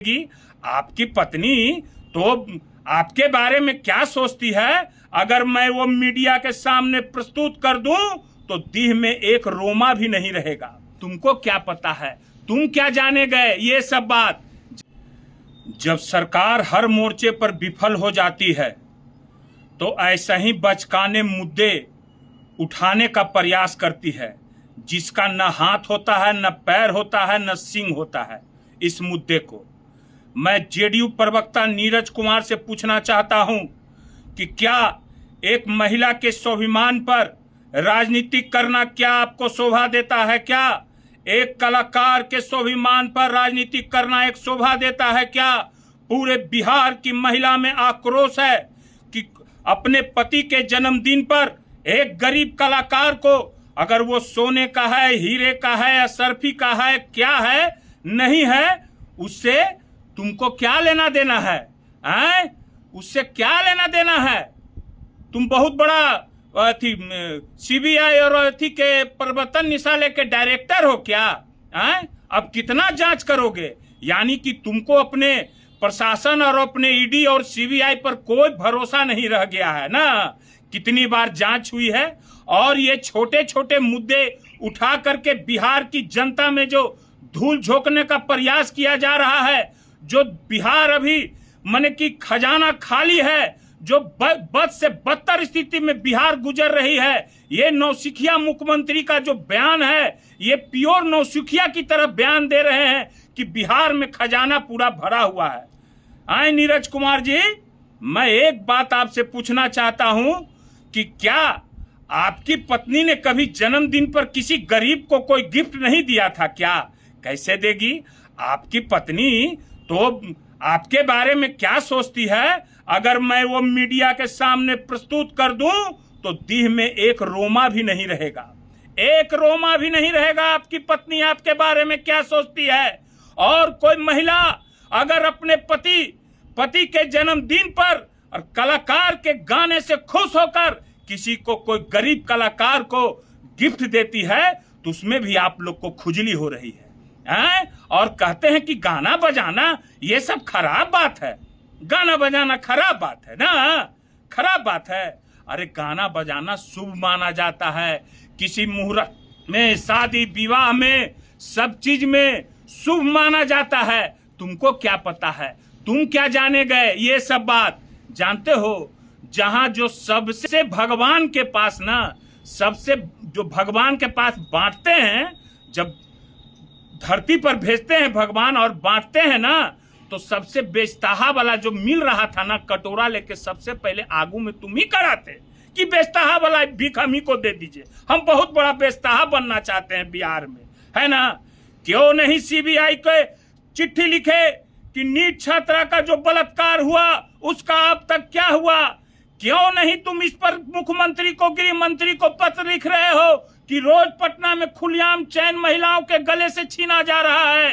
कि आपकी पत्नी तो आपके बारे में क्या सोचती है। अगर मैं वो मीडिया के सामने प्रस्तुत कर दूं तो देह में एक रोमा भी नहीं रहेगा। तुमको क्या पता है, तुम क्या जाने गए ये सब बात। जब सरकार हर मोर्चे पर विफल हो जाती है तो ऐसा ही बचकाने मुद्दे उठाने का प्रयास करती है, जिसका न हाथ होता है, न पैर होता है, न सींग होता है। इस मुद्दे को मैं जेडीयू प्रवक्ता नीरज कुमार से पूछना चाहता हूं कि क्या एक महिला के स्वाभिमान पर राजनीति करना क्या आपको शोभा देता है? क्या एक कलाकार के स्वाभिमान पर राजनीति करना एक शोभा देता है? क्या पूरे बिहार की महिला में आक्रोश है कि अपने पति के जन्मदिन पर एक गरीब कलाकार को, अगर वो सोने का है, हीरे का है, असरफी का है, क्या है, नहीं है, उससे तुमको क्या लेना देना है? उससे क्या लेना देना है? तुम बहुत बड़ा सीबीआई और के प्रवर्तन निदेशालय के डायरेक्टर हो क्या? अब कितना जांच करोगे? यानी कि तुमको अपने प्रशासन और अपने ईडी और सीबीआई पर कोई भरोसा नहीं रह गया है ना। कितनी बार जांच हुई है और ये छोटे छोटे मुद्दे उठा करके बिहार की जनता में जो धूल झोंकने का प्रयास किया जा रहा है, जो बिहार अभी माने कि खजाना खाली है, जो बद से बदतर स्थिति में बिहार गुजर रही है। ये नौसिखिया मुख्यमंत्री का जो बयान है, ये प्योर नौसिखिया की तरफ बयान दे रहे हैं कि बिहार में खजाना पूरा भरा हुआ है। नीरज कुमार जी, मैं एक बात आपसे पूछना चाहता हूं कि क्या आपकी पत्नी ने कभी जन्मदिन पर किसी गरीब को कोई गिफ्ट नहीं दिया था क्या? कैसे देगी? आपकी पत्नी तो आपके बारे में क्या सोचती है? अगर मैं वो मीडिया के सामने प्रस्तुत कर दूं तो देह में एक रोमा भी नहीं रहेगा, एक रोमा भी नहीं रहेगा। आपकी पत्नी आपके बारे में क्या सोचती है? और कोई महिला अगर अपने पति के जन्मदिन पर और कलाकार के गाने से खुश होकर किसी को, कोई गरीब कलाकार को गिफ्ट देती है तो उसमें भी आप लोग को खुजली हो रही है। और कहते हैं कि गाना बजाना ये सब खराब बात है। गाना बजाना खराब बात है ना, खराब बात है। अरे गाना बजाना शुभ माना जाता है। किसी मुहूर्त में, शादी विवाह में, सब चीज में शुभ माना जाता है। तुमको क्या पता है, तुम क्या जाने गए ये सब बात। जानते हो, जहां जो सबसे भगवान के पास ना, सबसे जो भगवान के पास बांटते हैं, जब धरती पर भेजते हैं भगवान और बांटते हैं ना, तो सबसे बेचताहा वाला जो मिल रहा था ना, कटोरा लेके सबसे पहले आगू में तुम ही कराते कि बेचताहा वाला भीख हम ही को दे दीजिए। हम बहुत बड़ा बेचताहा बनना चाहते हैं बिहार में, है ना। क्यों नहीं सीबीआई को चिट्ठी लिखे कि नीट छात्रा का जो बलात्कार हुआ उसका अब तक क्या हुआ? क्यों नहीं तुम इस पर मुख्यमंत्री को, गृह मंत्री को पत्र लिख रहे हो कि रोज पटना में खुलेआम चैन महिलाओं के गले से छीना जा रहा है?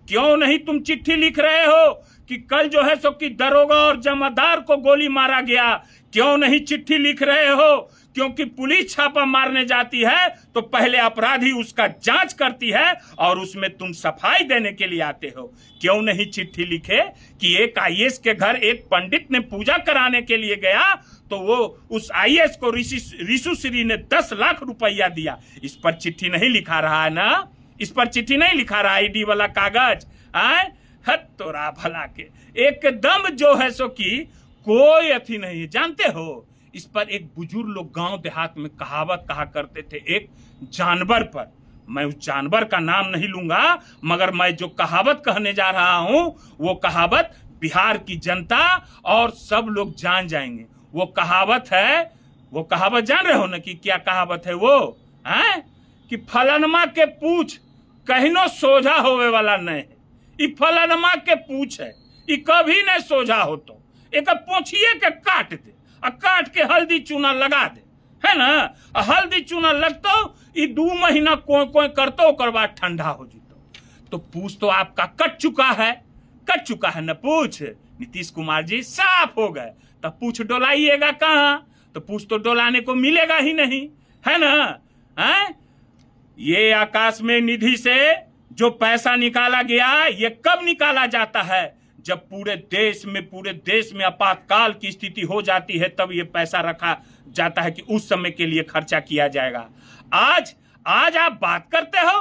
क्यों नहीं तुम चिट्ठी लिख रहे हो कि कल जो है सो कि दरोगा और जमादार को गोली मारा गया? क्यों नहीं चिट्ठी लिख रहे हो? क्योंकि पुलिस छापा मारने जाती है तो पहले अपराधी उसका जांच करती है और उसमें तुम सफाई देने के लिए आते हो। क्यों नहीं चिट्ठी लिखे कि एक आईएएस के घर एक पंडित ने पूजा कराने के लिए गया तो वो उस आईएएस को ऋषु श्री ने 10 लाख रुपया दिया? इस पर चिट्ठी नहीं लिखा रहा है ना, इस पर चिट्ठी नहीं लिखा रहा आईडी वाला कागज। हद तोरा भला के, एकदम जो है सो कि कोई अथी नहीं है। जानते हो, इस पर एक बुजुर्ग लोग गांव देहात में कहावत कहा करते थे एक जानवर पर। मैं उस जानवर का नाम नहीं लूंगा, मगर मैं जो कहावत कहने जा रहा हूं वो कहावत बिहार की जनता और सब लोग जान जाएंगे। वो कहावत है, वो कहावत जान रहे हो ना कि क्या कहावत है वो? कि फलनमा के पूछ कहिनो सोझा होवे वाला नहीं है। ई फलनमा के पूछ है, ई कभी नहीं सोझा हो तो एक पोछिए के काट दे और काट के हल्दी चूना लगा दे, है ना। हल्दी चूना लगतो, ये 2 महीना कोई करतो, ओकर बाद ठंडा हो जीतो। तो पूछ तो आपका कट चुका है ना पूछ। नीतीश कुमार जी साफ हो गए, तब पूछ डोलाइएगा कहाँ? तो पूछ तो डोलाने को मिलेगा ही नहीं, है ना। ये आकाश में निधि से जो पैसा निकाला गया, ये कब निकाला जाता है? जब पूरे देश में आपातकाल की स्थिति हो जाती है, तब ये पैसा रखा जाता है कि उस समय के लिए खर्चा किया जाएगा। आज आप बात करते हो,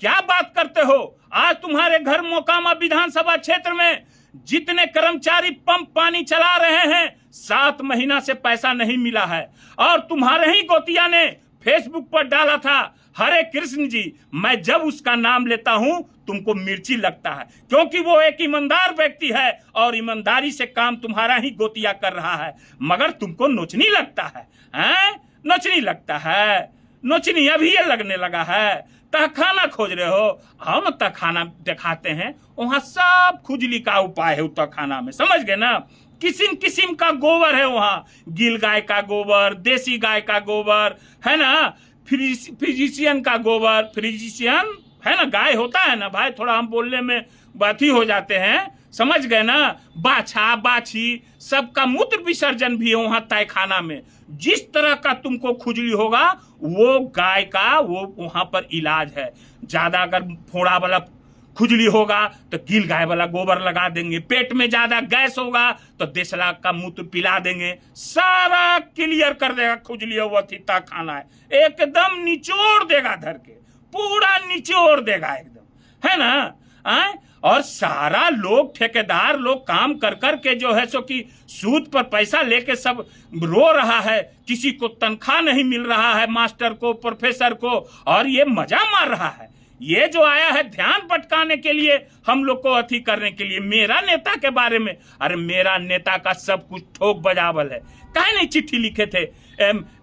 क्या बात करते हो? आज तुम्हारे घर मोकामा विधानसभा क्षेत्र में जितने कर्मचारी पंप पानी चला रहे हैं, 7 महीना से पैसा नहीं मिला है। और तुम्हारे ही गोतिया ने फेसबुक पर डाला था, हरे कृष्ण जी, मैं जब उसका नाम लेता हूं तुमको मिर्ची लगता है, क्योंकि वो एक ईमानदार व्यक्ति है और ईमानदारी से काम तुम्हारा ही गोतिया कर रहा है, मगर तुमको नोचनी लगता है, हैं? नोचनी लगता है, नोचनी अभी ये लगने लगा है। तहखाना खोज रहे हो, आओ ना तहखाना दिखाते हैं, वहां सब खुजली का उपाय है। तहखाना में समझ गए ना, किस्म किस्म का गोबर है वहाँ, गिल गाय का गोबर, देसी गाय का गोबर है ना, फिजिशियन का गोबर, फिजिशियन है ना, गाय होता है ना भाई, थोड़ा हम बोलने में बाती हो जाते हैं, समझ गए ना। बाछा बाछी सबका मूत्र विसर्जन भी है वहाँ तहखाना में। जिस तरह का तुमको खुजली होगा वो गाय का वो वहां पर इलाज है। ज्यादा अगर फोड़ा वाला खुजली होगा तो गिल गाय वाला गोबर लगा देंगे, पेट में ज्यादा गैस होगा तो देसला का मूत्र पिला देंगे, सारा क्लियर कर देगा। खुजली वो तहखाना है, एकदम निचोड़ देगा, धर के पूरा निचोड़ देगा एकदम, है ना। और सारा लोग ठेकेदार लोग काम कर कर के जो है सो कि सूद पर पैसा लेके सब रो रहा है, किसी को तनख्वाह नहीं मिल रहा है, मास्टर को, प्रोफेसर को, और ये मजा मार रहा है। ये जो आया है ध्यान भटकाने के लिए, हम लोग को अथी करने के लिए, मेरा नेता के बारे में। अरे मेरा नेता का सब कुछ ठोक बजावल है। काहे नहीं चिट्ठी लिखे थे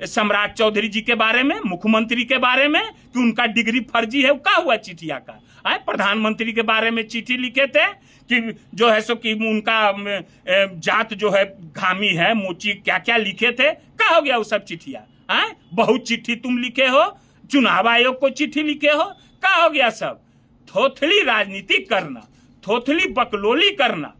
सम्राट चौधरी जी के बारे में, मुख्यमंत्री के बारे में, कि उनका डिग्री फर्जी है? क्या हुआ चिट्ठिया का? प्रधानमंत्री के बारे में चिट्ठी लिखे थे कि जो है सो कि उनका जात जो है घामी है, मोची, क्या क्या लिखे थे। क्या हो गया वो सब चिट्ठिया? बहुत चिट्ठी तुम लिखे हो, चुनाव आयोग को चिट्ठी लिखे हो, क्या हो गया सब? थोथली राजनीति करना, थोथली बकलोली करना,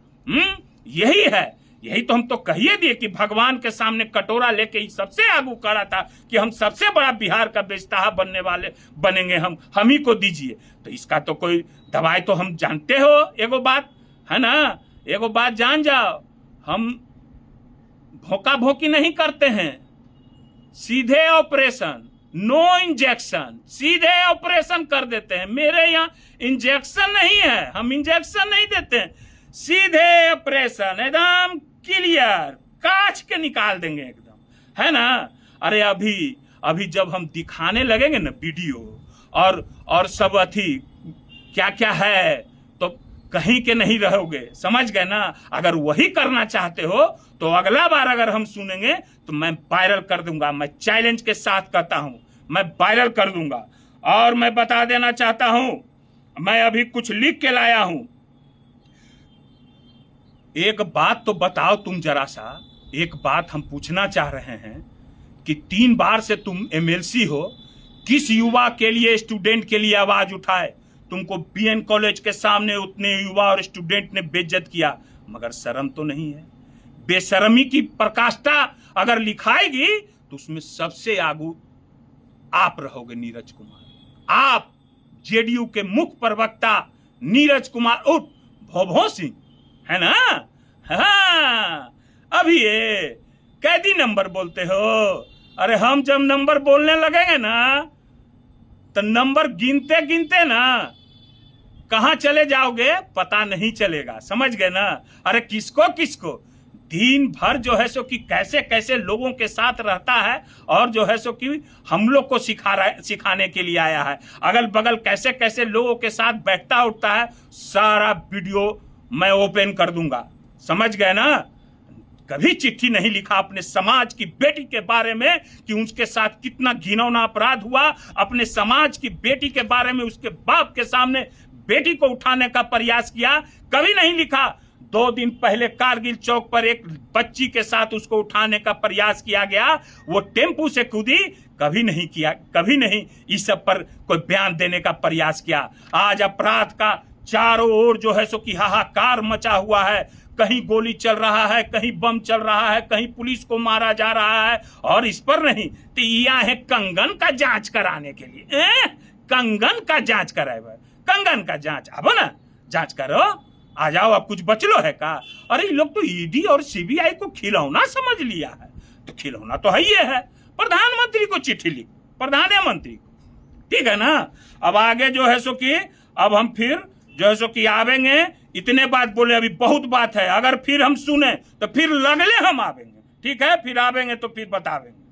यही है। यही तो हम तो कहिए दिए कि भगवान के सामने कटोरा लेके ही सबसे आगू खड़ा था कि हम सबसे बड़ा बिहार का बेचताहा बनने वाले बनेंगे, हम ही को दीजिए। तो इसका तो कोई दवाई तो हम जानते हो। एगो बात है ना, एगो बात जान जाओ, हम भोंका भोंकी नहीं करते हैं, सीधे ऑपरेशन, नो इंजेक्शन, सीधे ऑपरेशन कर देते हैं। मेरे यहाँ इंजेक्शन नहीं है, हम इंजेक्शन नहीं देते हैं, सीधे ऑपरेशन, एकदम क्लियर, काट के निकाल देंगे एकदम, है ना। अरे अभी जब हम दिखाने लगेंगे ना वीडियो और सब अथी क्या क्या है, तो कहीं के नहीं रहोगे, समझ गए ना। अगर वही करना चाहते हो तो अगला बार अगर हम सुनेंगे तो मैं वायरल कर दूंगा। मैं चैलेंज के साथ कहता हूं, मैं वायरल कर दूंगा। और मैं बता देना चाहता हूं, मैं अभी कुछ लिख के लाया हूं। एक बात तो बताओ तुम जरा सा, एक बात हम पूछना चाह रहे हैं कि 3 बार से तुम एमएलसी हो, किस युवा के लिए, स्टूडेंट के लिए आवाज उठाए? तुमको बीएन कॉलेज के सामने उतने युवा और स्टूडेंट ने बेइज्जत किया, मगर शर्म तो नहीं है। बेशर्मी की प्रकाष्ठा अगर लिखाएगी तो उसमें सबसे आगू आप रहोगे, नीरज कुमार। आप जेडीयू के मुख्य प्रवक्ता नीरज कुमार उर्फ भोभो सिंह, है ना। हाँ, अभी ये कैदी नंबर बोलते हो। अरे हम जब नंबर बोलने लगेंगे ना तो नंबर गिनते गिनते ना कहां चले जाओगे पता नहीं चलेगा, समझ गए ना। अरे किसको किसको दिन भर जो है सो कि कैसे कैसे लोगों के साथ रहता है, और जो है सो कि हम लोग को सिखाने के लिए आया है। अगल बगल कैसे कैसे लोगों के साथ बैठता उठता है, सारा वीडियो मैं ओपन कर दूंगा, समझ गए ना। कभी चिट्ठी नहीं लिखा अपने समाज की बेटी के बारे में कि उसके साथ कितना घिनौना अपराध हुआ, अपने समाज की बेटी के बारे में उसके बाप के सामने बेटी को उठाने का प्रयास किया, कभी नहीं लिखा। 2 दिन पहले कारगिल चौक पर एक बच्ची के साथ उसको उठाने का प्रयास किया गया, वो टेम्पू से कूदी, कभी नहीं किया, कभी नहीं इस सब पर कोई बयान देने का प्रयास किया। आज अपराध का चारों ओर जो है सो कि हाहाकार मचा हुआ है, कहीं गोली चल रहा है, कहीं बम चल रहा है, कहीं पुलिस को मारा जा रहा है, और इस पर नहीं तो यहाँ है कंगन का जांच कराने के लिए। कंगन का जांच कराए, कंगन का जांच, अब ना जांच करो, आ जाओ, अब कुछ बचलो है का? अरे लोग तो ईडी और सीबीआई को खिलौना समझ लिया है। तो खिलौना तो है ही है, प्रधानमंत्री को चिट्ठी लिख, प्रधानमंत्री को, ठीक है ना। अब आगे जो है सो कि अब हम फिर जो है सो कि आवेंगे। इतने बात बोले, अभी बहुत बात है, अगर फिर हम सुने तो फिर लगले हम आवेंगे, ठीक है, फिर आवेंगे तो फिर बतावेंगे।